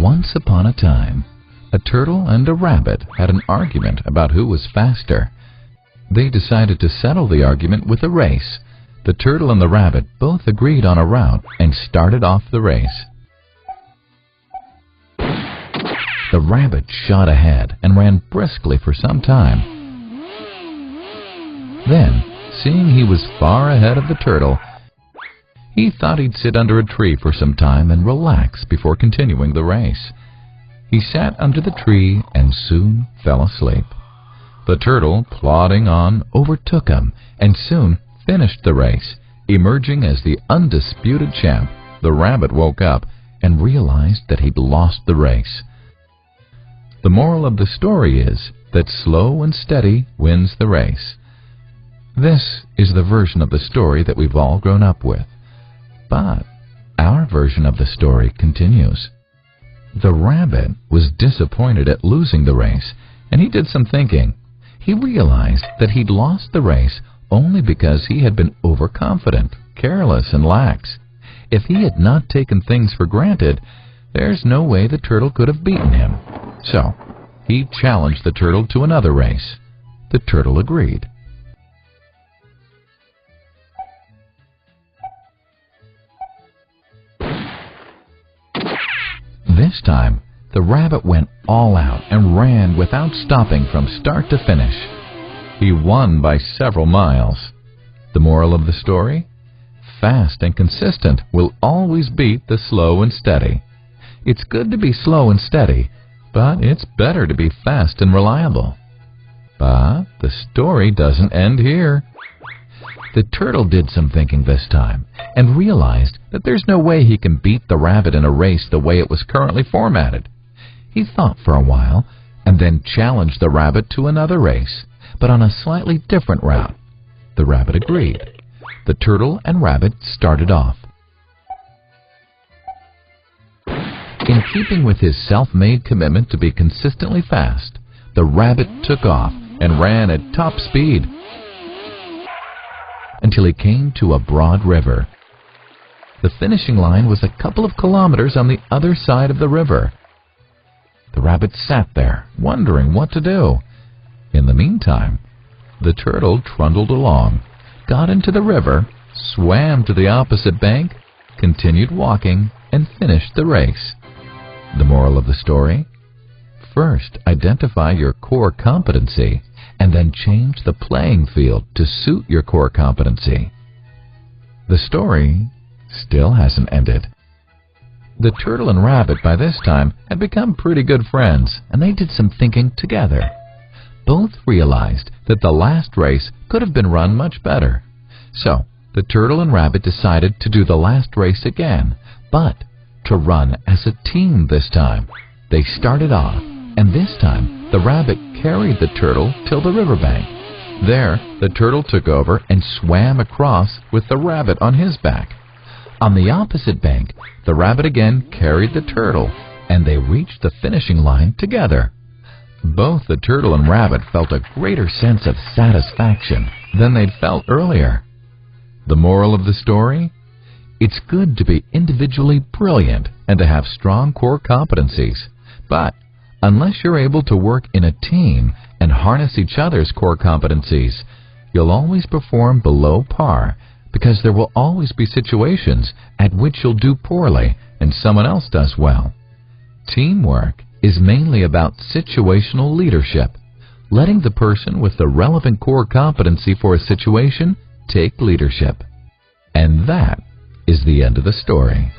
Once upon a time, a turtle and a rabbit had an argument about who was faster. They decided to settle the argument with a race. The turtle and the rabbit both agreed on a route and started off the race. The rabbit shot ahead and ran briskly for some time. Then, seeing he was far ahead of the turtle, he thought he'd sit under a tree for some time and relax before continuing the race. He sat under the tree and soon fell asleep. The turtle, plodding on, overtook him and soon finished the race. Emerging as the undisputed champ, the rabbit woke up and realized that he'd lost the race. The moral of the story is that slow and steady wins the race. This is the version of the story that we've all grown up with. But our version of the story continues. The rabbit was disappointed at losing the race, and he did some thinking. He realized that he'd lost the race only because he had been overconfident, careless, and lax. If he had not taken things for granted, there's no way the turtle could have beaten him. So, he challenged the turtle to another race. The turtle agreed. This time, the rabbit went all out and ran without stopping from start to finish. He won by several miles. The moral of the story? Fast and consistent will always beat the slow and steady. It's good to be slow and steady, but it's better to be fast and reliable. But the story doesn't end here. The turtle did some thinking this time and realized that there's no way he can beat the rabbit in a race the way it was currently formatted. He thought for a while and then challenged the rabbit to another race, but on a slightly different route. The rabbit agreed. The turtle and rabbit started off. In keeping with his self-made commitment to be consistently fast, the rabbit took off and ran at top speed until he came to a broad river. The finishing line was a couple of kilometers on the other side of the river. The rabbit sat there, wondering what to do. In the meantime, the turtle trundled along, got into the river, swam to the opposite bank, continued walking, and finished the race. The moral of the story? First, identify your core competency, and then change the playing field to suit your core competency. The story still hasn't ended. The turtle and rabbit by this time had become pretty good friends, and they did some thinking together. Both realized that the last race could have been run much better. So, the turtle and rabbit decided to do the last race again, but to run as a team this time. They started off, and this time the rabbit carried the turtle till the riverbank. There, the turtle took over and swam across with the rabbit on his back. On the opposite bank, the rabbit again carried the turtle, and they reached the finishing line together. Both the turtle and rabbit felt a greater sense of satisfaction than they'd felt earlier. The moral of the story? It's good to be individually brilliant and to have strong core competencies, but unless you're able to work in a team and harness each other's core competencies, you'll always perform below par, because there will always be situations at which you'll do poorly and someone else does well. Teamwork is mainly about situational leadership, letting the person with the relevant core competency for a situation take leadership. And that is the end of the story.